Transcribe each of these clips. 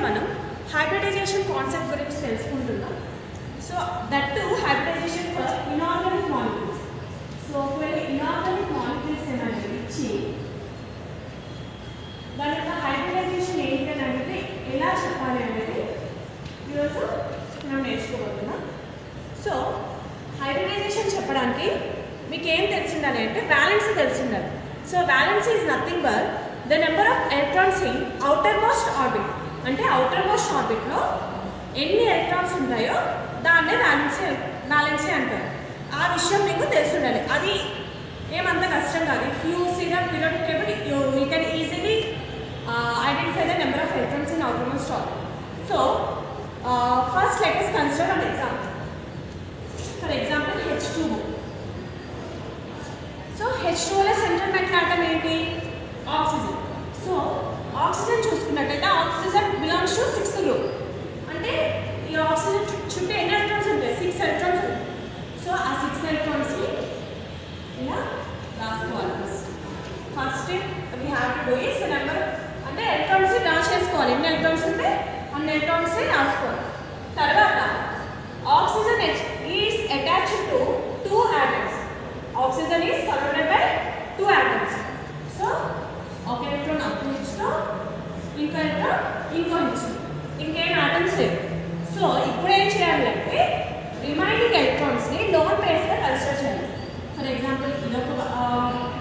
మనం hybridisation concept గురించి తెలుసుకుంటున్నాం. So that to hybridisation for inorganic molecules. So ఒకవేళ ఇనార్గానిక్ మాలిక్యూల్స్ ఏమైనా ఇచ్చి దాని యొక్క హైబ్రిడైజేషన్ ఏంటి అని అంటే ఎలా చెప్పాలి అనేది ఈరోజు మనం నేర్చుకోబోతున్నాం. సో హైబ్రిడైజేషన్ చెప్పడానికి మీకు ఏం తెలిసిండాలి అంటే వ్యాలెన్సీ తెలిసిండాలి. So valency is nothing but the number of electrons in outermost orbit. అంటే అవుటర్ మోస్ట్ ఆర్బిట్లో ఎన్ని ఎలక్ట్రాన్స్ ఉంటాయో దాన్నే వ్యాలెన్సీ అంటారు. ఆ విషయం మీకు తెలిసి ఉండాలి. అది ఏమంత కష్టం కాదు. If you see the periodic table you can easily identify the number of electrons in outer most orbit. So first let us consider an example. For example H2O. So H2O లో సెంట్రల్ మెటల్ ఆటమ్ ఏంటి? Oxygen. So oxygen చూసుకున్నట్టయితే oxygen belongs to 6th group. అంటే ఈ oxygen చుట్టూ ఎన్ని electrons ఉంటాయి? 6 electrons ఉంటాయి. So ఆ 6 ఎలక్ట్రాన్స్ని ఇలా రాసుకోవాలి. First we have to do is number అంటే ఎలక్ట్రాన్స్ని డ్రా చేసుకోవాలి. ఎన్ని ఎలక్ట్రాన్స్ ఉంటే అన్ని ఎలక్ట్రాన్స్ని రాసుకోవాలి. తర్వాత oxygen is attached to 2 atoms. Oxygen is surrounded by 2 atoms. So ఒక ఎలక్ట్రాన్ అప్రోచ్తో ఇంకో ఎలక్ట్రాన్ ఇంకో హిచ్లో ఇంకేం ఆటమ్స్ లేవు. సో ఇప్పుడు ఏం చేయాలి అంటే రిమైనింగ్ ఎలక్ట్రాన్స్ని లోన్ పేర్స్గా కన్సిడర్ చేయాలి. ఫర్ ఎగ్జాంపుల్ ఇదొక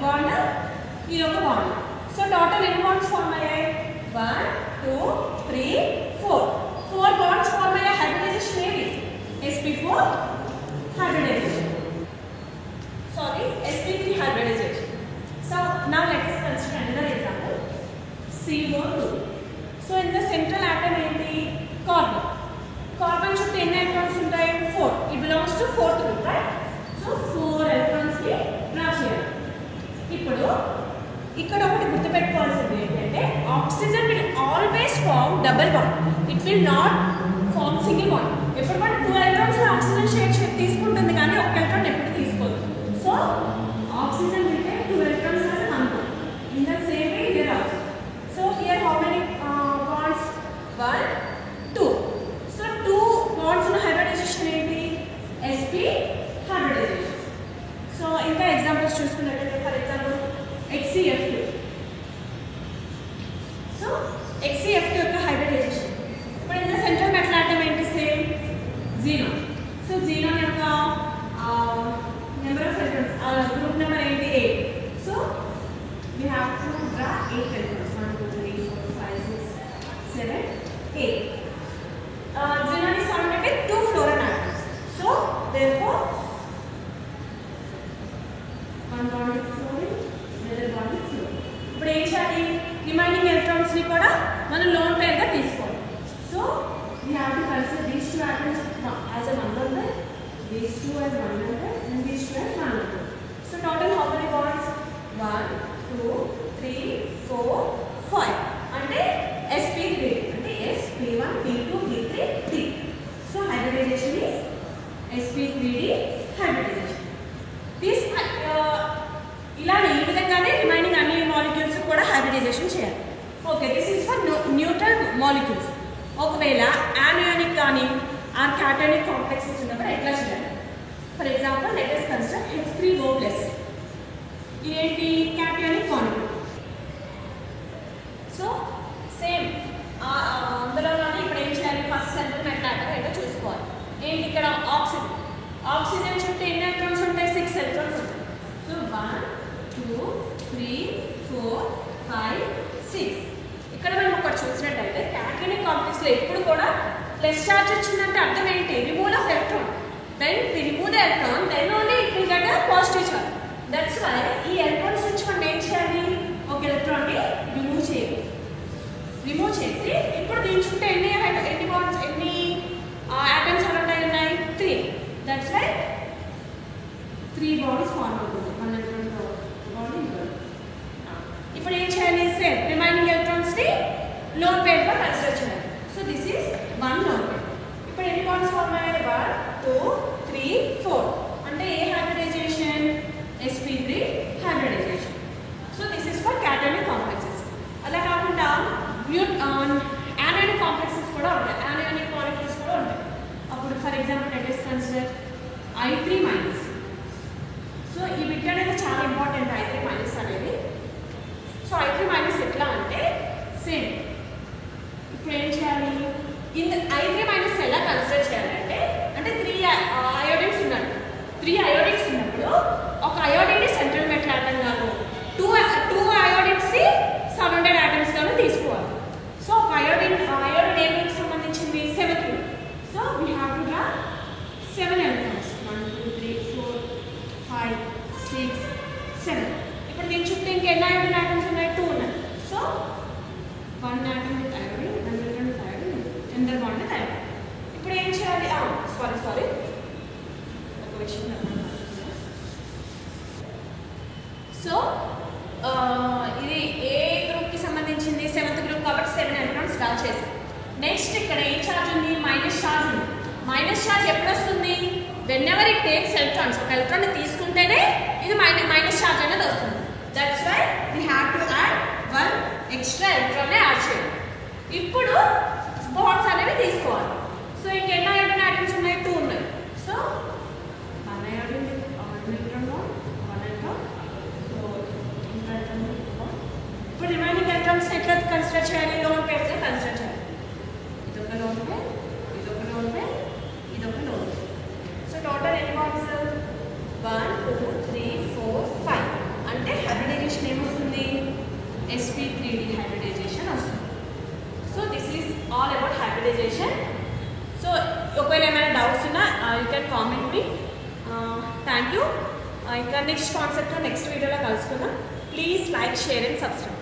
బాండ్, ఇదొక బాండ్. సో టోటల్ ఎన్ని బాండ్స్ ఫార్మ్ అయ్యాయి? 1 2 3 4 బాండ్స్ ఫార్మ్ అయ్యాయి. హైబ్రిడైజేషన్ ఏది? sp4 hybridization. Sorry, sp3 hybridization. So now let us consider another example, CO2. So in the central atom ఏంటి? Carbon. Carbon చుట్టూ ఎన్ని electrons ఉంటాయి? 4. It belongs to 4th group, right? So 4 electrons ని draw చేయాలి. ఇప్పుడు ఇక్కడ ఒకటి గుర్తుపెట్టుకోవాల్సింది ఏంటంటే oxygen will always form double bond. It will not form single bond. ఎప్పుడు కూడా 2 ఎలక్ట్రాన్స్ ఆక్సిజన్ షేర్ తీసుకుంటుంది కానీ ఒక ఎలక్ట్రాన్ ఎప్పుడు తీసుకోదు. So oxygen will take 2 electrons as one bond. In the same way here also. So here how many bonds? 1 2. So 2 bonds in hybridization ఏంటి? sp hybridization. So ఇంకా examples చూసుకున్నట్లయితే for example HCF2. So HCF2 యొక్క hybridisation. ఇప్పుడు ఇంత central metal atom ఏంటి? Same జీనోన్. So జీనోన్ యొక్క number of electrons group number ఏంటి? 8. So we have to draw 8 electrons. 1 2 3 4 5 6 7 8. Xenon is surrounded with 2 fluorine atoms. So therefore one bond with fluorine, another bond with fluorine. ఇప్పుడు ఏం చేయాలి? Remaining electrons ని కూడా మనం lone pair గా తీసుకోవాలి. So we have to consider these 2 atoms as a one bond, these 2 as one bond, and these 2 as one bond. So total how many bonds? 1 2 3 4 5. అంటే sp3 అంటే sp1 p2 p3 d. So hybridization is sp3d hybridization. This ఇలానే ఈ విధంగానే remaining అన్ని molecules కూడా hybridisation చేయాలి. Okay, this is for neutral molecules. ఒకవేళ యానియానిక్ కానీ ఆర్ క్యాటయానిక్ కాంప్లెక్సెస్ ఉన్నప్పుడు ఎట్లా చేయాలి? For example let us consider H3O+. ఇదేంటి? Cationic molecule. సో సేమ్ అందులోనే ఇప్పుడు ఏం చేయాలి? ఫస్ట్ సెంట్రల్ మెటల్ ఆటమ్ ఏంటో చూసుకోవాలి. ఏంటి ఇక్కడ? ఆక్సిజన్. ఆక్సిజన్ చుట్టూ ఎన్ని ఎలక్ట్రాన్స్ ఉంటాయి? 6 ఎలక్ట్రాన్స్ ఉంటాయి. సో 1 2 3 4 5 6. ఇక్కడ మనం ఒకటి చూసినట్టయితే క్యాటయానిక్ కాంప్లెక్స్లో ఎప్పుడు కూడా ప్లస్ చార్జ్ వచ్చిందంటే అర్థం ఏంటి? Remove of electron. When we remove the electron, then only it will get a positive charge. That's why ఈ ఎలక్ట్రాన్స్ నుంచి మనం ఏం చేయాలి? ఒక ఎలక్ట్రాన్ని రిమూవ్ చేయాలి. రిమూవ్ చేసి ఇప్పుడు దీని చుట్టూ ఎన్ని బాండ్స్ ఎన్ని ఆటమ్స్ సరౌండ్ ఉన్నాయి? 3. That's why 3 bonds ఫార్మ్ అవుతుంది. మన బాండ్ ఇప్పుడు ఏం చేయాలి? సేమ్ రిమైనింగ్ ఎలక్ట్రాన్స్ని లోన్ పేర్గా కన్సిడర్ చేయాలి. So this is 1 lone pair. ఇప్పుడు ఎన్ని బాండ్స్ ఫార్మ్ అయ్యాయి? 1 2 3 4. అంటే ఏ hybridisation? sp3 hybridization. So this is for cationic complexes. అలా కాకుండా anionic ఇన్ I3 మైనస్ ఎలా కన్సిడర్ చేయాలంటే అంటే 3 అయోడిన్స్ ఉన్నట్టు 3 అయోడిన్స్ ఉన్నప్పుడు ఒక అయోడిన్ సెంట్రల్ మెటల్ ఆటమ్ గాను 2 అయోడిన్స్ ని సరౌండెడ్ ఆటమ్స్ గాను తీసుకోవాలి. సో ఒక అయోడిన్ ఏ గ్రూప్ సంబంధించింది 7th group. So we have to draw 7 electrons 1 2 3 4 5 6 7. ఇప్పుడు దీని చుట్టూ ఇంకా ఎన్ని అయోడిన్ ఆటమ్స్ ఉన్నాయి 2 ఉన్నాయి. So 1 atom with iodine and 2 with iodine ఎందర్ బాండ్ విత్ అయోడిన్. ఇప్పుడు ఏం చేయాలి సారీ ఒక విషయం. సో ఇది ఏ గ్రూప్కి సంబంధించింది 7th గ్రూప్ కాబట్టి 7 ఎలక్ట్రాన్స్ డ్రా చేసాం. నెక్స్ట్ ఇక్కడ ఏ ఛార్జ్ ఉంది మైనస్ ఛార్జ్ ఉంది. మైనస్ ఛార్జ్ ఎప్పుడు వస్తుంది వెన్ఎవర్ ఇట్ టేక్స్ ఎలక్ట్రాన్స్. ఒక ఎలక్ట్రాన్ తీసుకుంటేనే ఇది మైనస్ ఛార్జ్ అనేది వస్తుంది. That's why we have to add 1 extra electron add చేయాలి. ఇప్పుడు బాండ్స్ అనేవి తీసుకోవాలి. సో ఇంకెన్ని అయోడిన్ ఆటమ్స్ ఉన్నాయి 2 ఉన్నాయి. So 1 iodine 1 electron 1 electron. So ఇంకా ఎలక్ట్రాన్ ఇప్పుడు రిమైనింగ్ ఎలక్ట్రాన్స్ ఎట్లా కన్సిడర్ చేయాలి లోన్ పేర్స్గా కన్సిడర్ చేయాలి. ఇదొక లోన్ పేర్ ఇదొక లోన్ పేర్ ఇదొక లోన్ పేర్. సో టోటల్ ఎన్ని బాండ్స్ 1 2 3 4 5 అంటే హైబ్రిడైజేషన్ ఏమొస్తుంది sp3d హైబ్రిడైజేషన్ వస్తుంది. So this is all about hybridisation. So ఒకవేళ ఏమైనా డౌట్స్ ఉన్నా you can comment me. Thank you. ఇంకా నెక్స్ట్ కాన్సెప్ట్ నెక్స్ట్ వీడియోలో కలుసుకుందాం. Please like share and subscribe.